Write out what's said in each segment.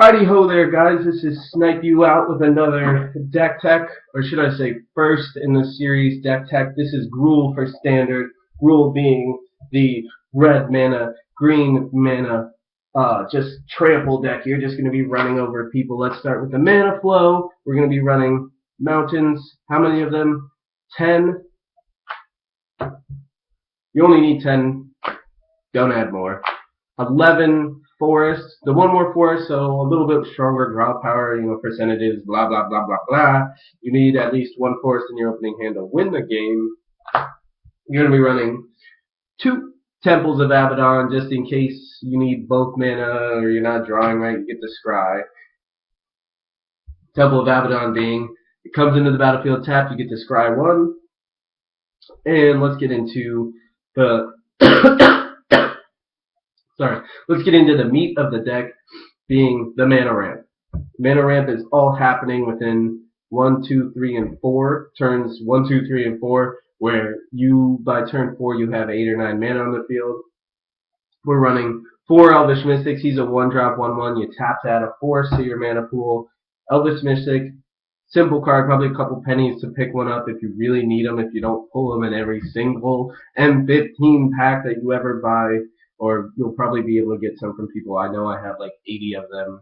Heidi ho there, guys. This is Snipe You Out with another deck tech, or should I say, first in the series deck tech. This is Gruul for standard. Gruul being the red mana, green mana, just trample deck. You're just going to be running over people. Let's start with the mana flow. We're going to be running mountains. How many of them? 10. You only need 10. Don't add more. 11 forests, the one more forest, so a little bit stronger draw power, percentages, blah, blah, blah, blah, blah. You need at least one forest in your opening hand to win the game. You're going to be running 2 Temples of Abaddon, just in case you need both mana or you're not drawing right, you get the Scry. Temple of Abaddon being, it comes into the battlefield tapped, you get the Scry 1. And let's get into the let's get into the meat of the deck, being the mana ramp. Mana ramp is all happening within 1, 2, 3, and 4 turns 1, 2, 3, and 4, where you by turn 4 you have 8 or 9 mana on the field. We're running 4 Elvish Mystics. He's a 1-drop 1/1. You tap to add a force to your mana pool. Elvish Mystic, simple card, probably a couple pennies to pick one up if you really need them. If you don't pull them in every single M15 pack that you ever buy. Or you'll probably be able to get some from people. I know I have like 80 of them.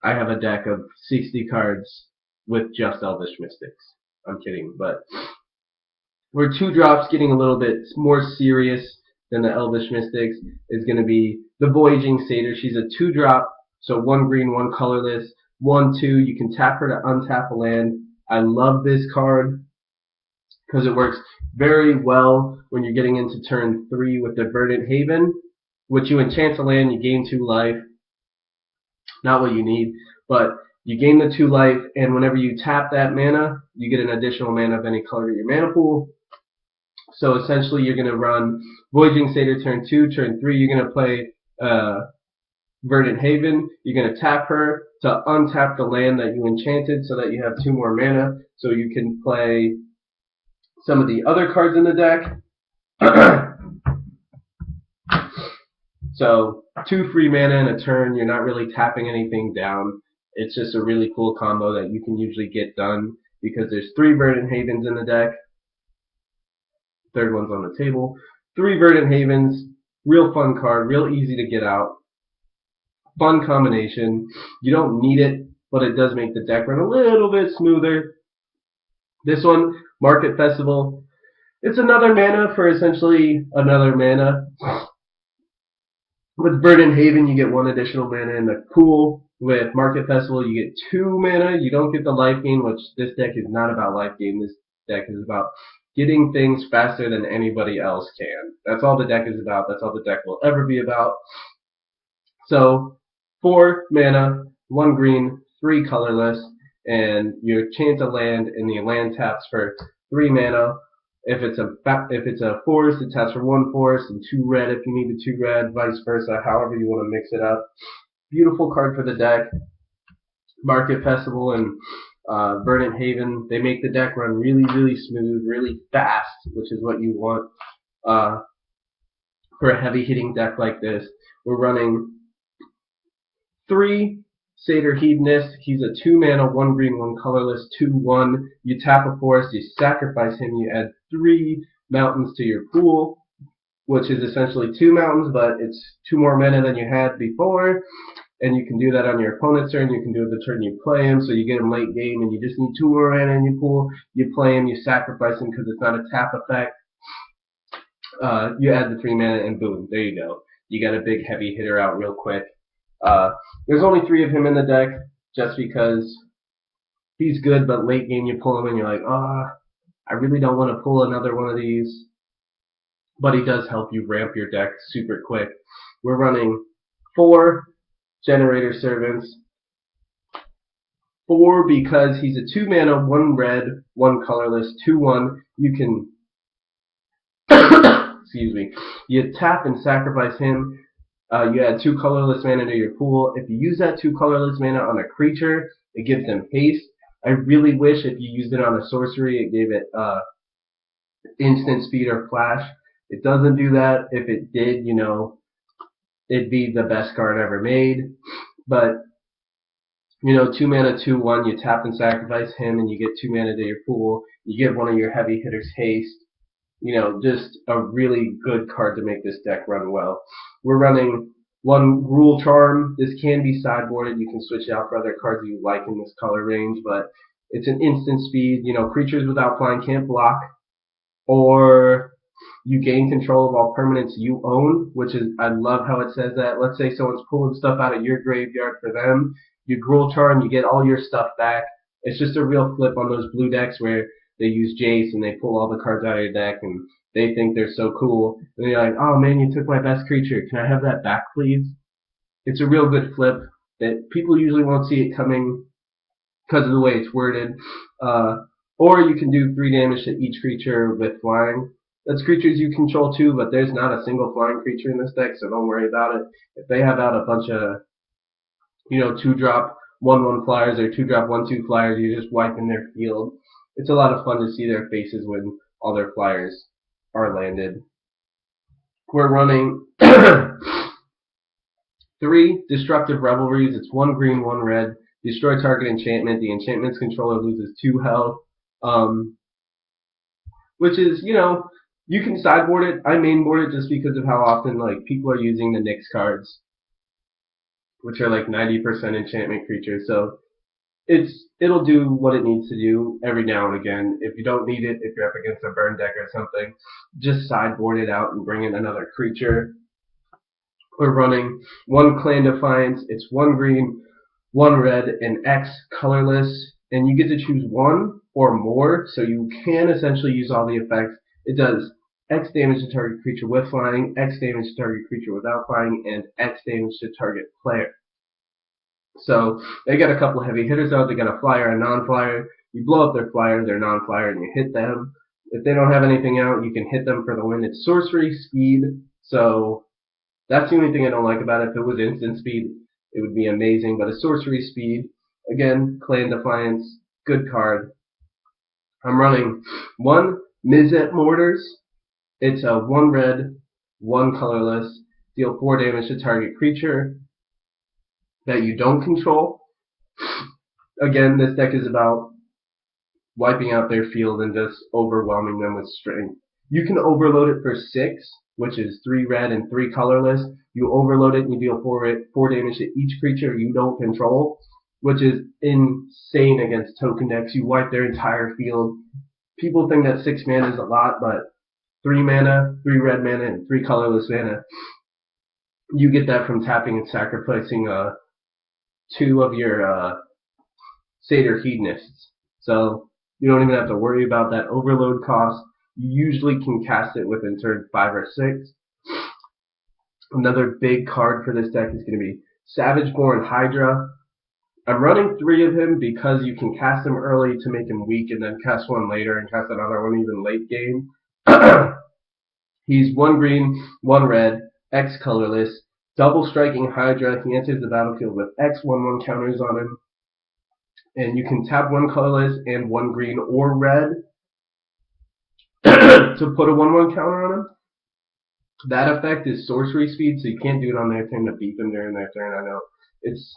I have a deck of 60 cards with just Elvish Mystics. I'm kidding, but we're 2 drops. Getting a little bit more serious than the Elvish Mystics is going to be the Voyaging Satyr. She's a 2-drop, so 1 green, 1 colorless, 1/2. You can tap her to untap a land. I love this card because it works very well when you're getting into turn 3 with the Verdant Haven. Which you enchant a land, you gain 2 life. Not what you need, but you gain the 2 life, and whenever you tap that mana, you get an additional mana of any color to your mana pool. So essentially, you're going to run Voyaging Satyr turn 2, turn 3. You're going to play Verdant Haven. You're going to tap her to untap the land that you enchanted, so that you have 2 more mana, so you can play some of the other cards in the deck. So 2 free mana in a turn, you're not really tapping anything down. It's just a really cool combo that you can usually get done because there's 3 Verdant Havens in the deck. Third one's on the table. 3 Verdant Havens, real fun card, real easy to get out. Fun combination. You don't need it, but it does make the deck run a little bit smoother. This one, Market Festival. It's another mana for essentially another mana. With Verdant Haven, you get 1 additional mana in the pool. With Market Festival, you get 2 mana. You don't get the life gain, which this deck is not about life gain. This deck is about getting things faster than anybody else can. That's all the deck is about. That's all the deck will ever be about. So, 4 mana, 1 green, 3 colorless, and you enchant a land, and the land taps for 3 mana. If it's a forest, it taps for 1 forest and 2 red if you need the 2 red, vice versa, however you want to mix it up. Beautiful card for the deck. Market Festival and Verdant Haven, they make the deck run really, really smooth, really fast, which is what you want for a heavy hitting deck like this. We're running 3 Satyr Hedonist. He's a 2 mana, 1 green, 1 colorless, 2/1. You tap a forest, you sacrifice him, you add 3 mountains to your pool, which is essentially 2 mountains, but it's 2 more mana than you had before. And you can do that on your opponent's turn. You can do it the turn you play him, so you get him late game, and you just need 2 more mana in your pool. You play him, you sacrifice him because it's not a tap effect. You add the 3 mana, and boom, there you go. You got a big heavy hitter out real quick. There's only 3 of him in the deck, just because he's good, but late game you pull him and you're like, I really don't want to pull another one of these. But he does help you ramp your deck super quick. We're running 4 Generator Servants. 4 because he's a 2 mana, 1 red, 1 colorless, 2/1. You can, excuse me, you tap and sacrifice him. You add 2 colorless mana to your pool. If you use that 2 colorless mana on a creature, it gives them haste. I really wish if you used it on a sorcery, it gave it instant speed or flash. It doesn't do that. If it did, it'd be the best card ever made. But You know, 2 mana, 2/1. You tap and sacrifice him, and you get 2 mana to your pool. You give one of your heavy hitters haste. You know, just a really good card to make this deck run well. We're running one Gruul Charm. This can be sideboarded. You can switch it out for other cards you like in this color range, but it's an instant speed. You know, creatures without flying can't block, or you gain control of all permanents you own, which is, I love how it says that. Let's say someone's pulling stuff out of your graveyard for them. You Gruul Charm, you get all your stuff back. It's just a real flip on those blue decks where they use Jace and they pull all the cards out of your deck and they think they're so cool. And you're like, oh man, you took my best creature. Can I have that back, please? It's a real good flip that people usually won't see it coming because of the way it's worded. Uh, or you can do 3 damage to each creature with flying. That's creatures you control too, but there's not a single flying creature in this deck, so don't worry about it. If they have out a bunch of, you know, 2-drop 1/1 flyers or 2-drop 1/2 flyers, you're just wiping their field. It's a lot of fun to see their faces when all their flyers are landed. We're running 3 Destructive Revelries. It's 1 green, 1 red. Destroy target enchantment. The enchantment's controller loses 2 health. Which is, you know, you can sideboard it. I mainboard it just because of how often like people are using the Nyx cards, which are like 90% enchantment creatures. So it'll do what it needs to do every now and again. If you don't need it, if you're up against a burn deck or something, just sideboard it out and bring in another creature. We're running 1 Clan Defiance. It's 1 green, 1 red, and X colorless, and you get to choose 1 or more, so you can essentially use all the effects. It does X damage to target creature with flying, X damage to target creature without flying, and X damage to target player. So they got a couple of heavy hitters out. They got a flyer and a non-flyer. You blow up their flyer, their non-flyer, and you hit them. If they don't have anything out, you can hit them for the win. It's sorcery speed, so that's the only thing I don't like about it. If it was instant speed, it would be amazing, but a sorcery speed, again, Clan Defiance, good card. I'm running 1 Mizzet Mortars. It's a 1 red, 1 colorless, deal 4 damage to target creature that you don't control. Again, this deck is about wiping out their field and just overwhelming them with strength. You can overload it for 6, which is 3 red and 3 colorless. You overload it and you deal 4 damage to each creature you don't control, which is insane against token decks. You wipe their entire field. People think that 6 mana is a lot, but 3 mana, 3 red mana, and 3 colorless mana, you get that from tapping and sacrificing 2 of your Satyr Hedonists. So you don't even have to worry about that overload cost. You usually can cast it within turn 5 or 6. Another big card for this deck is going to be Savageborn Hydra. I'm running 3 of him because you can cast him early to make him weak and then cast one later and cast another one even late game. He's 1 green, 1 red, X colorless, double striking Hydra. He enters the battlefield with X 1/1 counters on him. And you can tap 1 colorless and 1 green or red to put a 1/1 counter on him. That effect is sorcery speed, so you can't do it on their turn to beat them during their turn. I know it's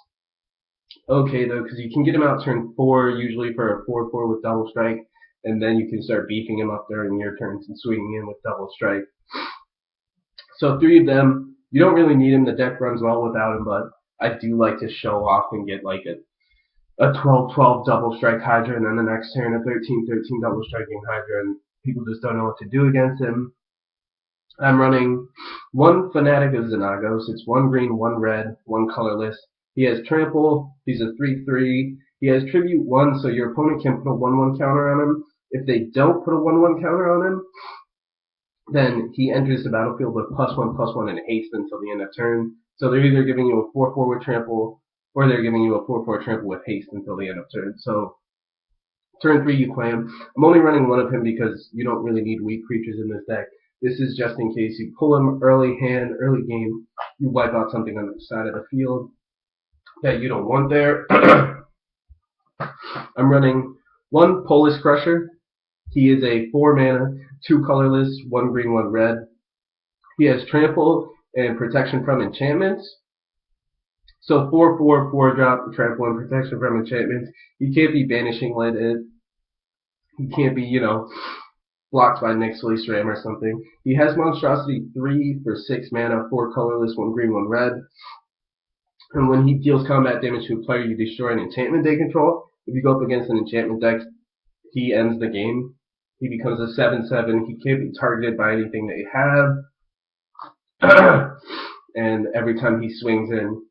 okay though, because you can get him out turn 4 usually for a 4/4 with double strike, and then you can start beefing him up during your turns and swinging in with double strike. So 3 of them. You don't really need him. The deck runs well without him, but I do like to show off and get like a 12/12 double strike Hydra, and then the next turn a 13/13 double striking Hydra, and people just don't know what to do against him. I'm running 1 Fanatic of Xenagos. It's 1 green, 1 red, 1 colorless. He has Trample. He's a 3/3. He has Tribute 1, so your opponent can put a 1/1 counter on him. If they don't put a 1/1 counter on him, then he enters the battlefield with +1/+1 and haste until the end of turn. So they're either giving you a 4/4 with Trample, or they're giving you a 4/4 trample with haste until the end of turn. So turn 3 you play him. I'm only running 1 of him because you don't really need weak creatures in this deck. This is just in case you pull him early hand, early game, you wipe out something on the side of the field that you don't want there. I'm running 1 Polish Crusher. He is a 4 mana, 2 colorless, 1 green, 1 red. He has Trample and protection from enchantments. So 4/4 drop, trample, and protection from enchantments. He can't be banishing landed. He can't be, blocked by Nyx's Lace Ram or something. He has Monstrosity 3 for 6 mana, 4 colorless, 1 green, 1 red. And when he deals combat damage to a player, you destroy an enchantment they control. If you go up against an enchantment deck, he ends the game. He becomes a 7/7. He can't be targeted by anything they have. And every time he swings in,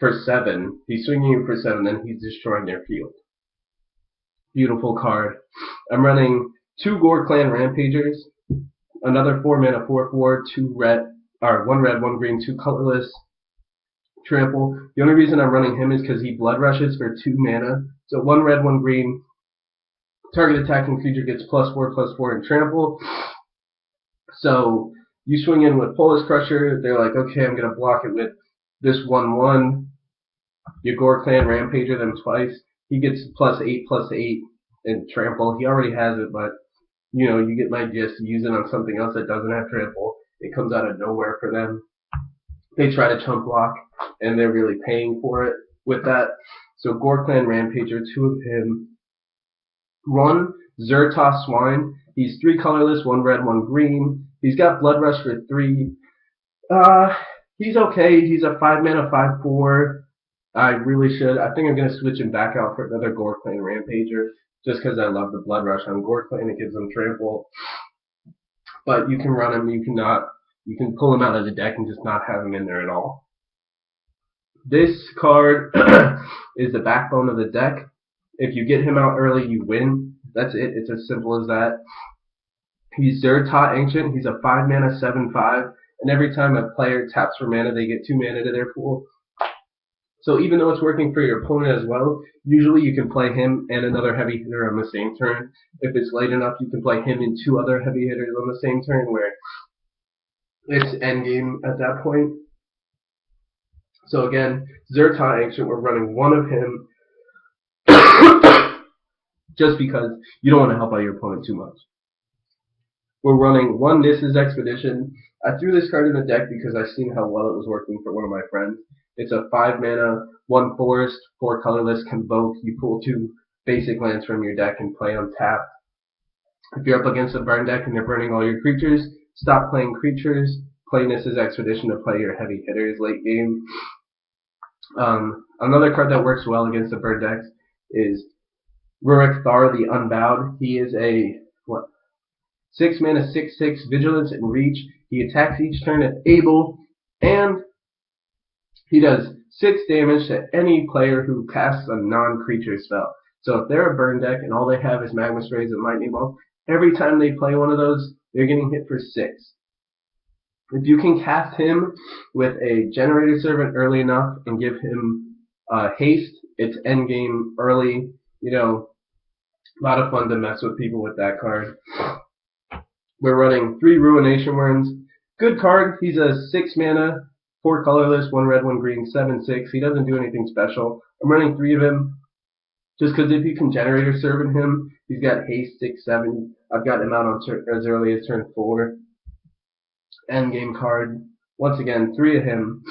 for 7, he's swinging in for 7, then he's destroying their field. Beautiful card. I'm running 2 Gore Clan Rampagers, another 4 mana 4/4, 2 red, or 1 red, 1 green, 2 colorless, trample. The only reason I'm running him is because he blood rushes for 2 mana. So 1 red, 1 green. Target attacking creature gets +4/+4 in trample. So you swing in with Polis Crusher. They're like, okay, I'm gonna block it with this 1/1. Your Gore Clan Rampager them twice. He gets +8/+8 in trample. He already has it, but you get my gist. Use it on something else that doesn't have trample. It comes out of nowhere for them. They try to chump block, and they're really paying for it with that. So Gore Clan Rampager, 2 of him. 1 Zertos Swine. He's 3 colorless, 1 red, 1 green. He's got Blood Rush for 3. He's okay. He's a 5 mana 5/4. I really should. I think I'm gonna switch him back out for another Gore Clan Rampager, just because I love the Blood Rush on Gore Clan. It gives them trample. But you can run him. You cannot. You can pull him out of the deck and just not have him in there at all. This card is the backbone of the deck. If you get him out early, you win. That's it. It's as simple as that. He's Zertot Ancient. He's a 5 mana 7/5, and every time a player taps for mana, they get 2 mana to their pool. So even though it's working for your opponent as well, usually you can play him and another heavy hitter on the same turn. If it's late enough, you can play him and 2 other heavy hitters on the same turn, where it's endgame at that point. So again, Zertot Ancient, we're running 1 of him just because you don't want to help out your opponent too much. We're running 1 Nissa's Expedition. I threw this card in the deck because I've seen how well it was working for one of my friends. It's a 5 mana, 1 forest, 4 colorless, convoke. You pull 2 basic lands from your deck and play on tap. If you're up against a burn deck and you're burning all your creatures, stop playing creatures. Play Nissa's Expedition to play your heavy hitters late game. Another card that works well against the bird decks is Rurik Thar the Unbowed. He is a 6 mana 6/6 vigilance and reach. He attacks each turn if able, and he does 6 damage to any player who casts a non-creature spell. So if they're a burn deck and all they have is Magma Sprays and Lightning Bolts, every time they play one of those, they're getting hit for 6. If you can cast him with a Generator Servant early enough and give him haste, it's endgame early. A lot of fun to mess with people with that card. We're running 3 Ruination Worms. Good card. He's a 6 mana, 4 colorless, 1 red, 1 green, 7/6. He doesn't do anything special. I'm running 3 of him just because if you can Generator Servant him, he's got haste 6/7. I've got him out on as early as turn 4. Endgame card. Once again, 3 of him.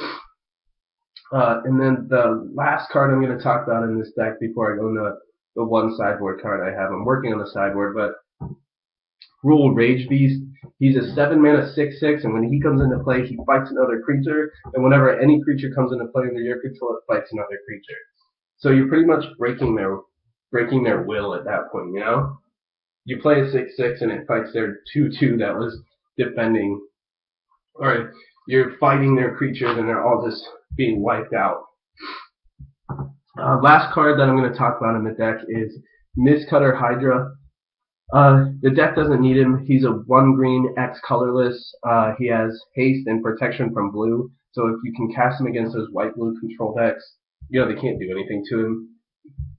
And then the last card I'm going to talk about in this deck before I go into the 1 sideboard card I have. I'm working on the sideboard, but Gruul Rage Beast. He's a 7 mana 6/6, and when he comes into play, he fights another creature. And whenever any creature comes into play under your control, it fights another creature. So you're pretty much breaking their will at that point. You play a 6/6 and it fights their 2/2 that was defending. Or you're fighting their creatures and they're all just being wiped out. Last card that I'm going to talk about in the deck is Mistcutter Hydra. The deck doesn't need him. He's a 1 green X colorless. He has haste and protection from blue. So if you can cast him against those white-blue control decks, they can't do anything to him.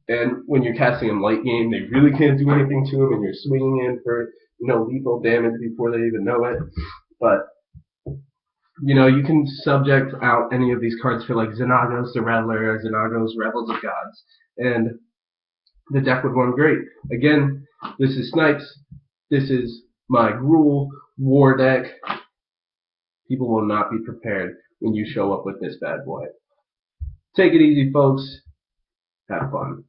And when you're casting him late game, they really can't do anything to him, and you're swinging in for lethal damage before they even know it. But you can subject out any of these cards for like Xenagos the Rattler or Xenagos Rebels of Gods, and the deck would run great. Again, this is Snipes. This is my Gruul War deck. People will not be prepared when you show up with this bad boy. Take it easy, folks. Have fun.